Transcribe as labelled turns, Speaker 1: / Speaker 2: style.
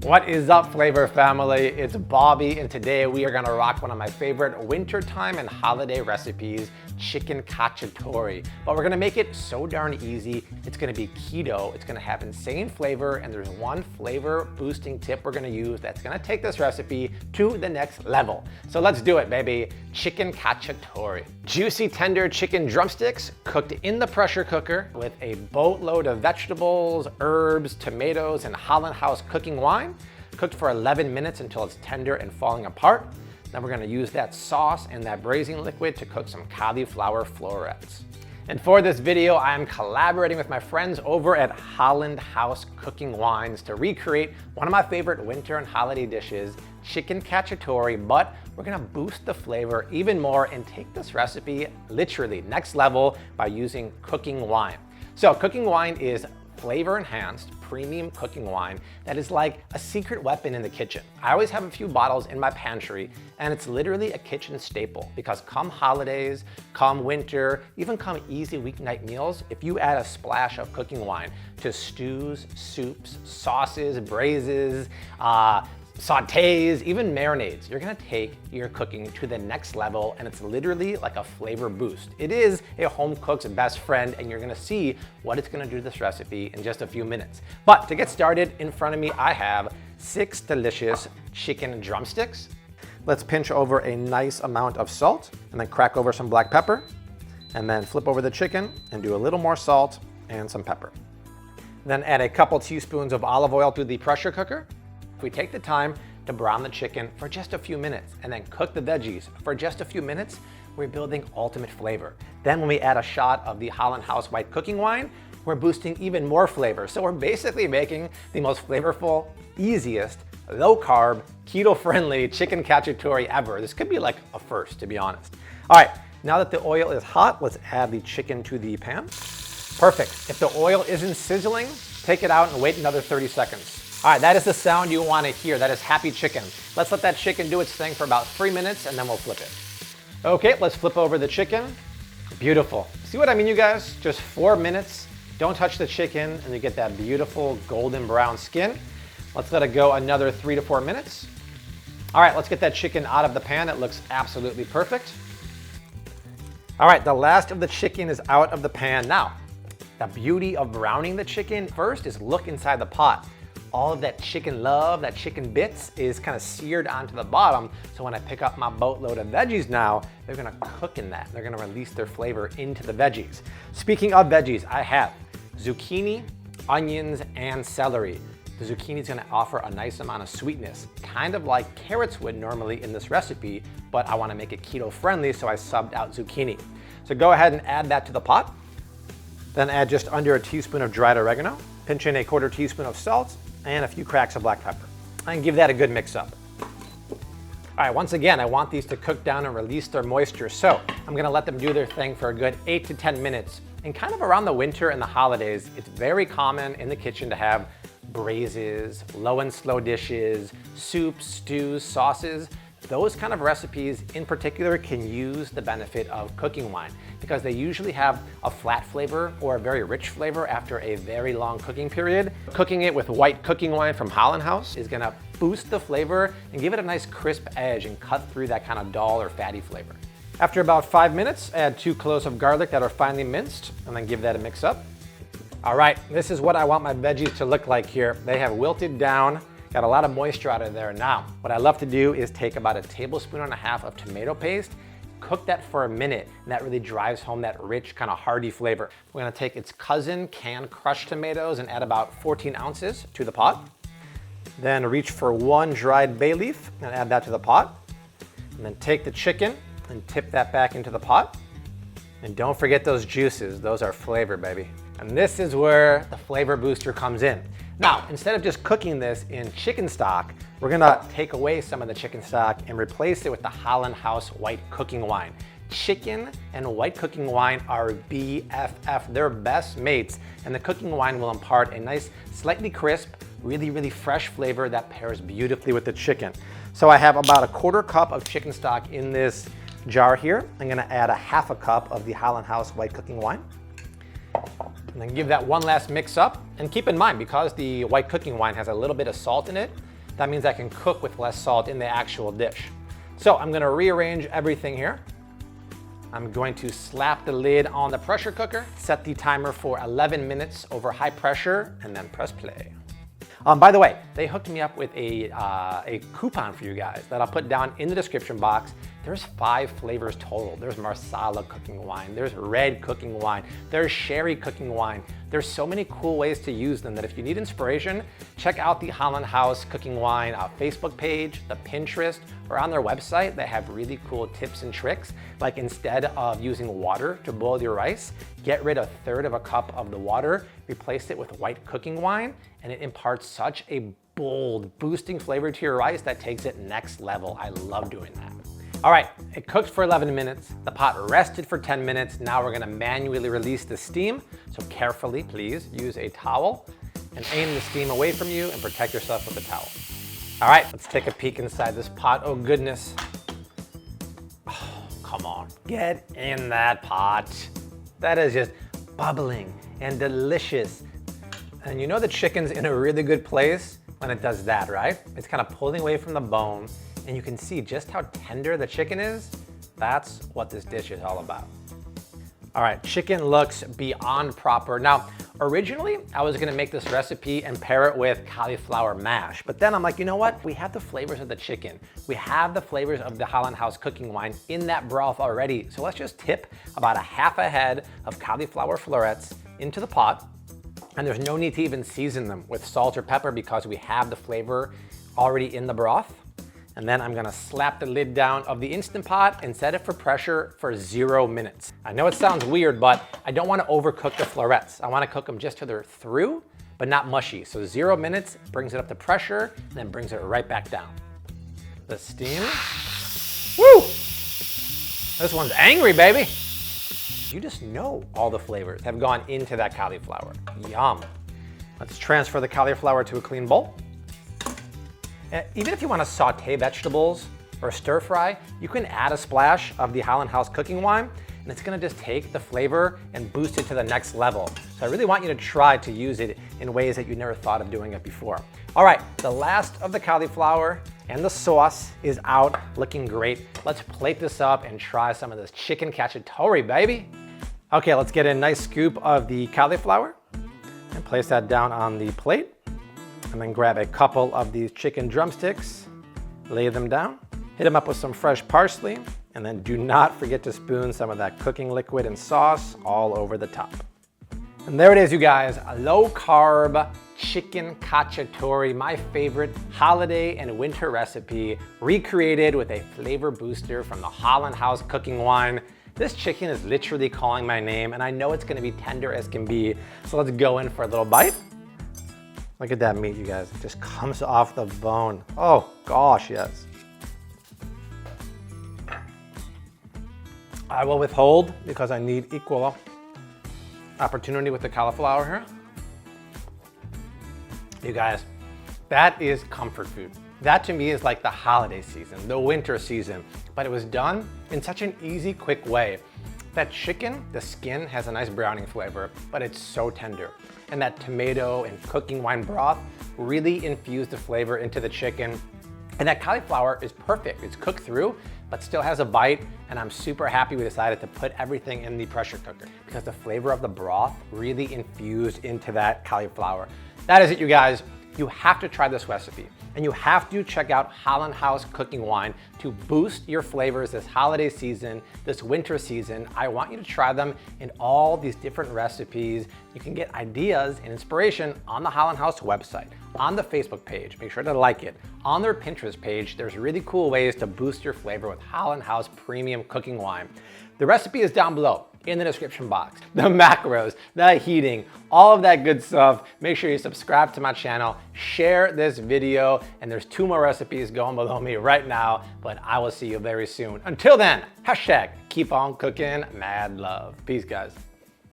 Speaker 1: What is up, Flavor family? It's Bobby, and today we are gonna rock one of my favorite wintertime and holiday recipes, Chicken Cacciatore. But we're gonna make it so darn easy. It's gonna be keto, it's gonna have insane flavor, and there's one flavor boosting tip we're gonna use that's gonna take this recipe to the next level. So let's do it, baby. Chicken Cacciatore. Juicy, tender chicken drumsticks cooked in the pressure cooker with a boatload of vegetables, herbs, tomatoes, and Holland House cooking wine. Cooked for 11 minutes until it's tender and falling apart. Then we're gonna use that sauce and that braising liquid to cook some cauliflower florets. And for this video, I am collaborating with my friends over at Holland House Cooking Wines to recreate one of my favorite winter and holiday dishes, Chicken Cacciatore, but we're gonna boost the flavor even more and take this recipe literally next level by using cooking wine. So cooking wine is flavor enhanced premium cooking wine that is like a secret weapon in the kitchen. I always have a few bottles in my pantry, and it's literally a kitchen staple because come holidays, come winter, even come easy weeknight meals, if you add a splash of cooking wine to stews, soups, sauces, braises, sautés, even marinades, you're gonna take your cooking to the next level, and it's literally like a flavor boost. It is a home cook's best friend, and you're gonna see what it's gonna do to this recipe in just a few minutes. But to get started, in front of me, I have 6 delicious chicken drumsticks. Let's pinch over a nice amount of salt, and then crack over some black pepper, and then flip over the chicken and do a little more salt and some pepper. Then add a couple teaspoons of olive oil to the pressure cooker. We take the time to brown the chicken for just a few minutes and then cook the veggies for just a few minutes, we're building ultimate flavor. Then when we add a shot of the Holland House white cooking wine, we're boosting even more flavor. So we're basically making the most flavorful, easiest, low carb, keto friendly chicken cacciatore ever. This could be like a first, to be honest. All right, now that the oil is hot, let's add the chicken to the pan. Perfect. If the oil isn't sizzling, take it out and wait another 30 seconds. All right, that is the sound you want to hear. That is happy chicken. Let's let that chicken do its thing for about 3 minutes, and then we'll flip it. Okay, let's flip over the chicken. Beautiful. See what I mean, you guys? Just 4 minutes. Don't touch the chicken, and you get that beautiful golden brown skin. Let's let it go another 3 to 4 minutes. All right, let's get that chicken out of the pan. It looks absolutely perfect. All right, the last of the chicken is out of the pan. Now, the beauty of browning the chicken first is look inside the pot. All of that chicken love, that chicken bits is kind of seared onto the bottom. So when I pick up my boatload of veggies now, they're gonna cook in that. They're gonna release their flavor into the veggies. Speaking of veggies, I have zucchini, onions, and celery. The zucchini is gonna offer a nice amount of sweetness, kind of like carrots would normally in this recipe, but I wanna make it keto friendly, so I subbed out zucchini. So go ahead and add that to the pot. Then add just under a teaspoon of dried oregano, pinch in a 1/4 teaspoon of salt, and a few cracks of black pepper, and give that a good mix up. All right, once again, I want these to cook down and release their moisture, so I'm gonna let them do their thing for a good 8 to 10 minutes. And kind of around the winter and the holidays, it's very common in the kitchen to have braises, low and slow dishes, soups, stews, sauces. Those kind of recipes in particular can use the benefit of cooking wine because they usually have a flat flavor or a very rich flavor after a very long cooking period. Cooking it with white cooking wine from Holland House is gonna boost the flavor and give it a nice crisp edge and cut through that kind of dull or fatty flavor. After about 5 minutes, add 2 cloves of garlic that are finely minced and then give that a mix up. All right, this is what I want my veggies to look like here. They have wilted down. Got a lot of moisture out of there. Now, what I love to do is take about 1.5 tablespoons of tomato paste, cook that for a minute, and that really drives home that rich, kind of hearty flavor. We're gonna take its cousin, canned crushed tomatoes, and add about 14 ounces to the pot. Then reach for 1 dried bay leaf and add that to the pot. And then take the chicken and tip that back into the pot. And don't forget those juices, those are flavor, baby. And this is where the flavor booster comes in. Now, instead of just cooking this in chicken stock, we're gonna take away some of the chicken stock and replace it with the Holland House white cooking wine. Chicken and white cooking wine are BFF, they're best mates, and the cooking wine will impart a nice, slightly crisp, really fresh flavor that pairs beautifully with the chicken. So I have about 1/4 cup of chicken stock in this jar here. I'm gonna add 1/2 cup of the Holland House white cooking wine. And then give that one last mix up. And keep in mind, because the white cooking wine has a little bit of salt in it, That means I can cook with less salt in the actual dish. So I'm gonna rearrange everything here. I'm going to slap the lid on the pressure cooker, set the timer for 11 minutes over high pressure, and then press play. By the way, they hooked me up with a coupon for you guys that I'll put down in the description box. There's 5 flavors total. There's Marsala cooking wine, there's red cooking wine, there's sherry cooking wine. There's so many cool ways to use them that if you need inspiration, check out the Holland House Cooking Wine Facebook page, the Pinterest, or on their website. They have really cool tips and tricks, like instead of using water to boil your rice, get rid of 1/3 of a cup of the water, replace it with white cooking wine, and it imparts such a bold, boosting flavor to your rice that takes it next level. I love doing that. All right, it cooked for 11 minutes. The pot rested for 10 minutes. Now we're gonna manually release the steam. So carefully, please use a towel and aim the steam away from you and protect yourself with a towel. All right, let's take a peek inside this pot. Oh goodness. Oh, come on, get in that pot. That is just bubbling and delicious. And you know the chicken's in a really good place when it does that, right? It's kind of pulling away from the bone, and you can see just how tender the chicken is. That's what this dish is all about. All right, chicken looks beyond proper. Now, originally, I was gonna make this recipe and pair it with cauliflower mash, but then I'm like, you know what? We have the flavors of the chicken. We have the flavors of the Holland House cooking wine in that broth already. So let's just tip about 1/2 head of cauliflower florets into the pot. And there's no need to even season them with salt or pepper because we have the flavor already in the broth. And then I'm gonna slap the lid down of the Instant Pot and set it for pressure for 0 minutes. I know it sounds weird, but I don't wanna overcook the florets. I wanna cook them just till they're through, but not mushy. So 0 minutes brings it up to pressure and then brings it right back down. The steam, woo! This one's angry, baby. You just know all the flavors have gone into that cauliflower. Yum. Let's transfer the cauliflower to a clean bowl. Even if you want to saute vegetables or stir fry, you can add a splash of the Holland House cooking wine, and it's gonna just take the flavor and boost it to the next level. So I really want you to try to use it in ways that you never thought of doing it before. All right, the last of the cauliflower and the sauce is out, looking great. Let's plate this up and try some of this Chicken Cacciatore, baby. Okay, let's get a nice scoop of the cauliflower and place that down on the plate. And then grab a couple of these chicken drumsticks, lay them down, hit them up with some fresh parsley, and then do not forget to spoon some of that cooking liquid and sauce all over the top. And there it is, you guys, a low-carb Chicken Cacciatore, my favorite holiday and winter recipe, recreated with a flavor booster from the Holland House cooking wine. This chicken is literally calling my name, and I know it's gonna be tender as can be, so let's go in for a little bite. Look at that meat, you guys. It just comes off the bone. Oh, gosh, yes. I will withhold because I need equal opportunity with the cauliflower here. You guys, that is comfort food. That to me is like the holiday season, the winter season, but it was done in such an easy, quick way. That chicken, the skin has a nice browning flavor, but it's so tender. And that tomato and cooking wine broth really infused the flavor into the chicken. And that cauliflower is perfect. It's cooked through, but still has a bite. And I'm super happy we decided to put everything in the pressure cooker because the flavor of the broth really infused into that cauliflower. That is it, you guys. You have to try this recipe. And you have to check out Holland House cooking wine to boost your flavors this holiday season, this winter season. I want you to try them in all these different recipes. You can get ideas and inspiration on the Holland House website, on the Facebook page. Make sure to like it. On their Pinterest page, there's really cool ways to boost your flavor with Holland House premium cooking wine. The recipe is down below in the description box. The macros, the heating, all of that good stuff. Make sure you subscribe to my channel, share this video, and there's 2 more recipes going below me right now, but I will see you very soon. Until then, # keep on cooking, mad love. Peace, guys.